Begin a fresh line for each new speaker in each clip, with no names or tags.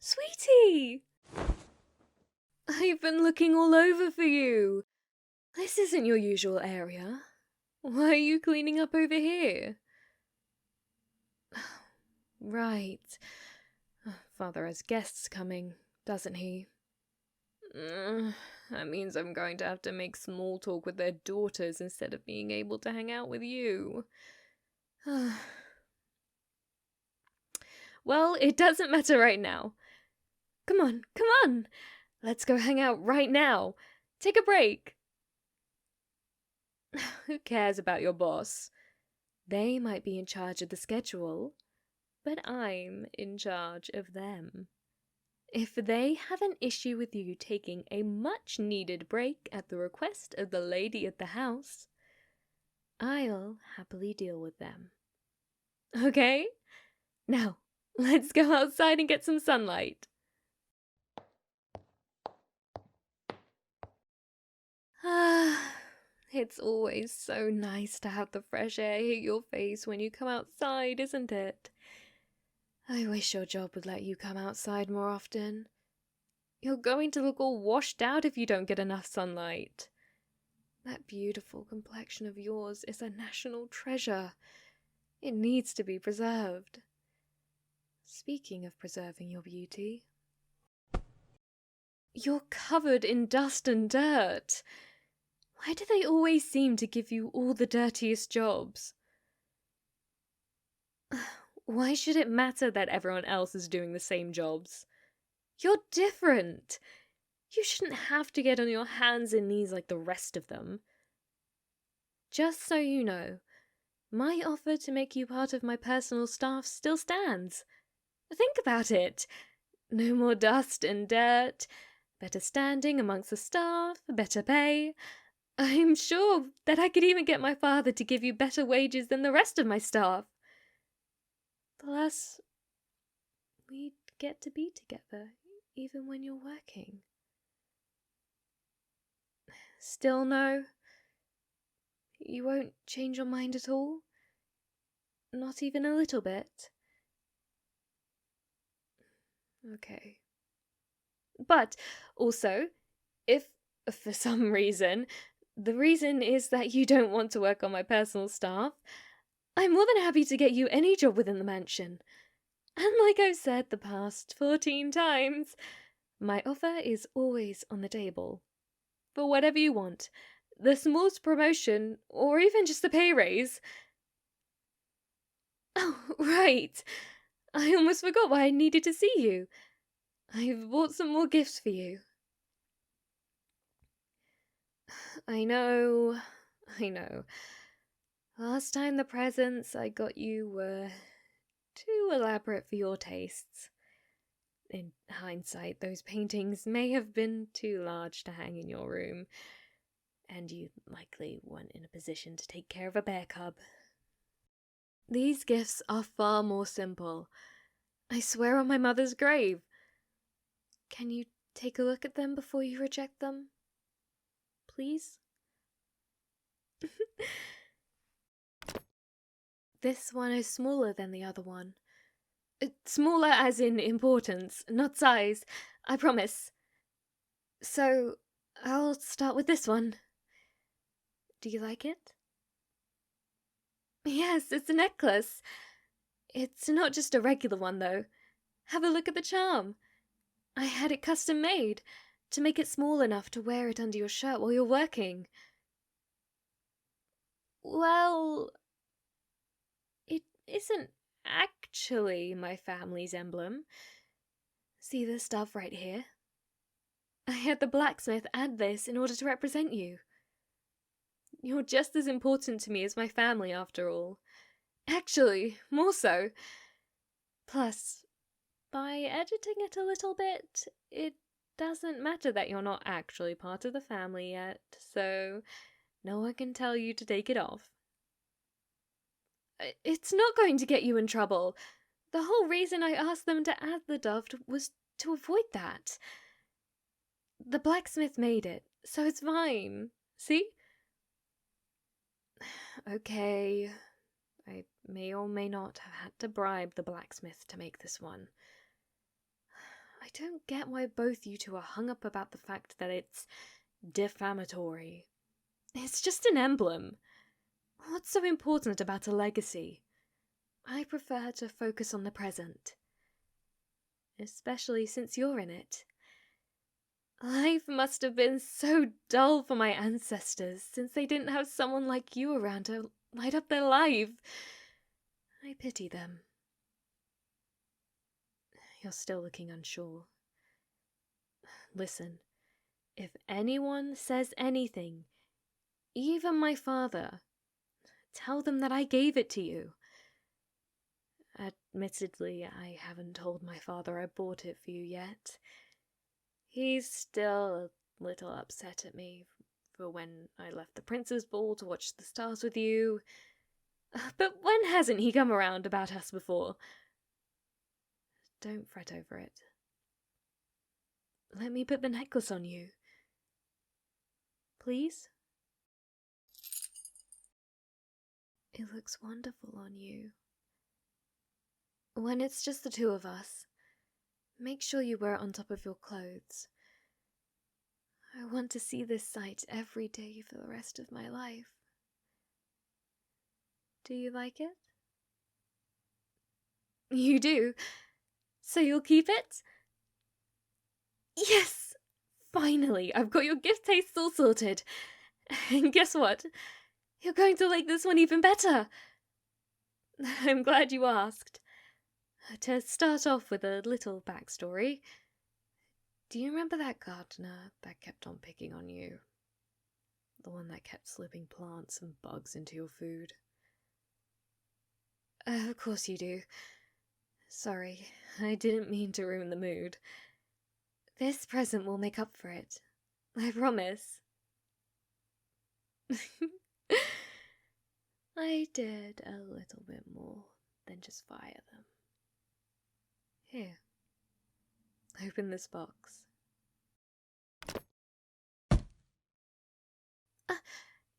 Sweetie! I've been looking all over for you. This isn't your usual area. Why are you cleaning up over here? Right. Father has guests coming, doesn't he? That means I'm going to have to make small talk with their daughters instead of being able to hang out with you. Well, it doesn't matter right now. Come on, come on! Let's go hang out right now. Take a break. Who cares about your boss? They might be in charge of the schedule, but I'm in charge of them. If they have an issue with you taking a much-needed break at the request of the lady at the house, I'll happily deal with them. Okay? Now, let's go outside and get some sunlight. It's always so nice to have the fresh air hit your face when you come outside, isn't it? I wish your job would let you come outside more often. You're going to look all washed out if you don't get enough sunlight. That beautiful complexion of yours is a national treasure. It needs to be preserved. Speaking of preserving your beauty, you're covered in dust and dirt. Why do they always seem to give you all the dirtiest jobs? Why should it matter that everyone else is doing the same jobs? You're different. You shouldn't have to get on your hands and knees like the rest of them. Just so you know, my offer to make you part of my personal staff still stands. Think about it. No more dust and dirt, better standing amongst the staff, better pay. I'm sure that I could even get my father to give you better wages than the rest of my staff. Plus, we'd get to be together, even when you're working. Still no? You won't change your mind at all? Not even a little bit? Okay. But, also, if, for some reason, the reason is that you don't want to work on my personal staff, I'm more than happy to get you any job within the mansion. And like I've said the past 14 times, my offer is always on the table. For whatever you want, the smallest promotion, or even just a pay raise. Oh, right. I almost forgot why I needed to see you. I've bought some more gifts for you. I know. Last time the presents I got you were too elaborate for your tastes. In hindsight, those paintings may have been too large to hang in your room, and you likely weren't in a position to take care of a bear cub. These gifts are far more simple. I swear on my mother's grave. Can you take a look at them before you reject them? Please? This one is smaller than the other one. Smaller as in importance, not size, I promise. So, I'll start with this one. Do you like it? Yes, it's a necklace. It's not just a regular one, though. Have a look at the charm. I had it custom made to make it small enough to wear it under your shirt while you're working. Well, it isn't actually my family's emblem. See this stuff right here? I had the blacksmith add this in order to represent you. You're just as important to me as my family, after all. Actually, more so. Plus, by editing it a little bit, it doesn't matter that you're not actually part of the family yet, so no one can tell you to take it off. It's not going to get you in trouble. The whole reason I asked them to add the dove was to avoid that. The blacksmith made it, so it's fine. See? Okay, I may or may not have had to bribe the blacksmith to make this one. I I don't get why both you two are hung up about the fact that it's defamatory. It's just an emblem. What's so important about a legacy? I prefer to focus on the present. Especially since you're in it. Life must have been so dull for my ancestors since they didn't have someone like you around to light up their life. I pity them. You're still looking unsure. Listen, if anyone says anything, even my father, tell them that I gave it to you. Admittedly, I haven't told my father I bought it for you yet. He's still a little upset at me for when I left the Prince's Ball to watch the stars with you. But when hasn't he come around about us before? Don't fret over it. Let me put the necklace on you. Please? It looks wonderful on you. When it's just the two of us, make sure you wear it on top of your clothes. I want to see this sight every day for the rest of my life. Do you like it? You do? So you'll keep it? Yes! Finally, I've got your gift tastes all sorted. And guess what? You're going to like this one even better. I'm glad you asked. To start off with a little backstory, do you remember that gardener that kept on picking on you? The one that kept slipping plants and bugs into your food? Of course you do. Sorry, I didn't mean to ruin the mood. This present will make up for it. I promise. I did a little bit more than just fire them. Here. Open this box.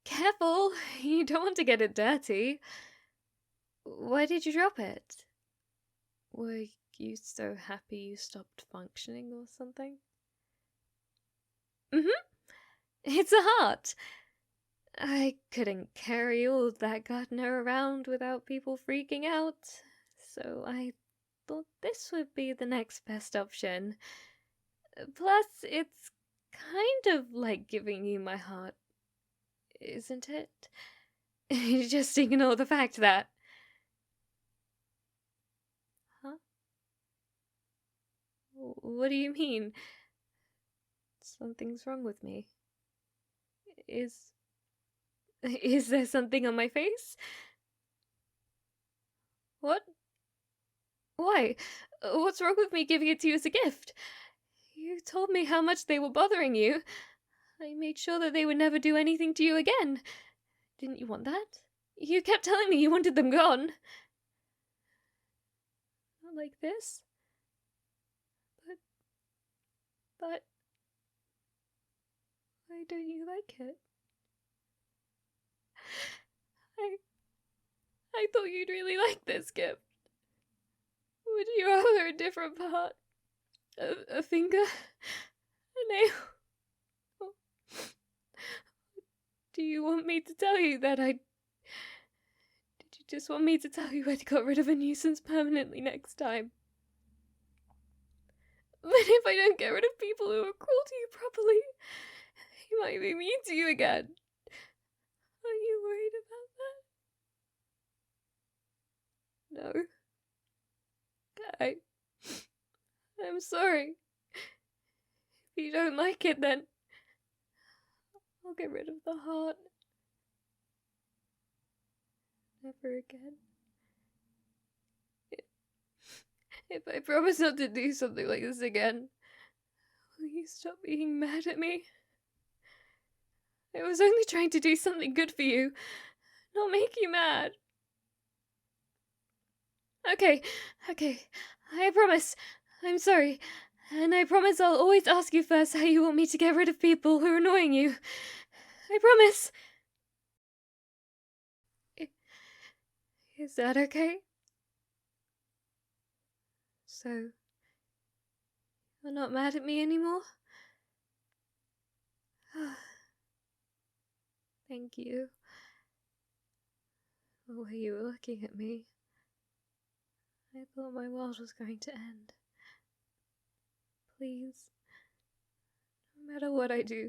Careful! You don't want to get it dirty. Why did you drop it? Were you so happy you stopped functioning or something? It's a heart! I couldn't carry all that gardener around without people freaking out, so I thought this would be the next best option. Plus, it's kind of like giving you my heart, isn't it? Just ignore the fact that... Huh? What do you mean? Something's wrong with me. Is there something on my face? What? Why? What's wrong with me giving it to you as a gift? You told me how much they were bothering you. I made sure that they would never do anything to you again. Didn't you want that? You kept telling me you wanted them gone. Not like this. But... why don't you like it? I thought you'd really like this gift. Would you rather a different part? A finger? A nail? Oh. Do you want me to tell you that Did you just want me to tell you I'd got rid of a nuisance permanently next time? But if I don't get rid of people who are cruel to you properly, he might be mean to you again. Are you worried about that? No. I'm sorry. If you don't like it, then I'll get rid of the heart. Never again. If I promise not to do something like this again, will you stop being mad at me? I was only trying to do something good for you, not make you mad. Okay, I promise. I'm sorry. And I promise I'll always ask you first how you want me to get rid of people who are annoying you. I promise. Is that okay? So, You're not mad at me anymore? Thank you. The way you were looking at me, I thought my world was going to end. Please, no matter what I do,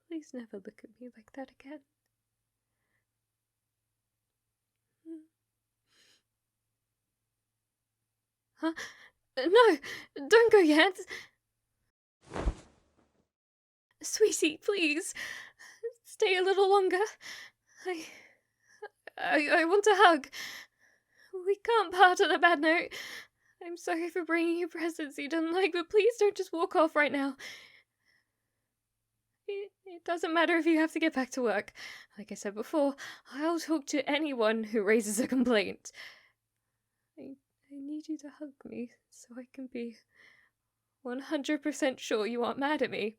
please never look at me like that again. Huh? No! Don't go yet! Sweetie, please! Stay a little longer. I want a hug. We can't part on a bad note. I'm sorry for bringing you presents you didn't like, but please don't just walk off right now. It doesn't matter if you have to get back to work. Like I said before, I'll talk to anyone who raises a complaint. I need you to hug me so I can be 100% sure you aren't mad at me.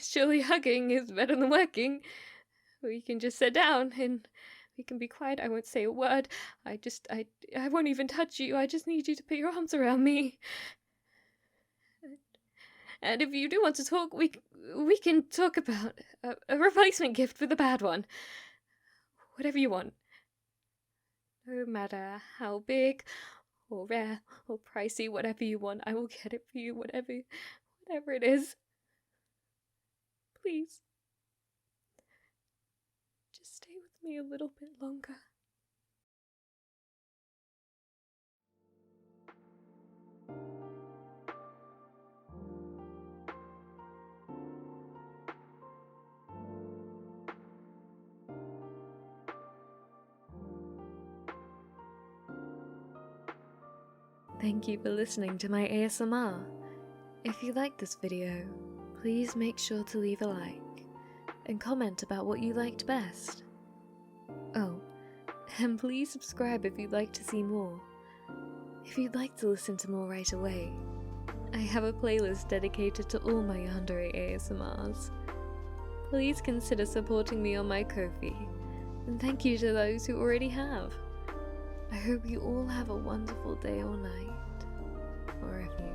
Surely hugging is better than working. We can just sit down and we can be quiet. I won't say a word. I won't even touch you. I just need you to put your arms around me. And if you do want to talk, we can talk about a replacement gift for the bad one. Whatever you want. No matter how big or rare or pricey, whatever you want, I will get it for you, whatever it is. Please. Just stay with me a little bit longer. Thank you for listening to my ASMR. If you liked this video, please make sure to leave a like and comment about what you liked best. Oh, and please subscribe if you'd like to see more. If you'd like to listen to more right away, I have a playlist dedicated to all my Yandere ASMRs. Please consider supporting me on my Ko-fi, and thank you to those who already have. I hope you all have a wonderful day or night, wherever you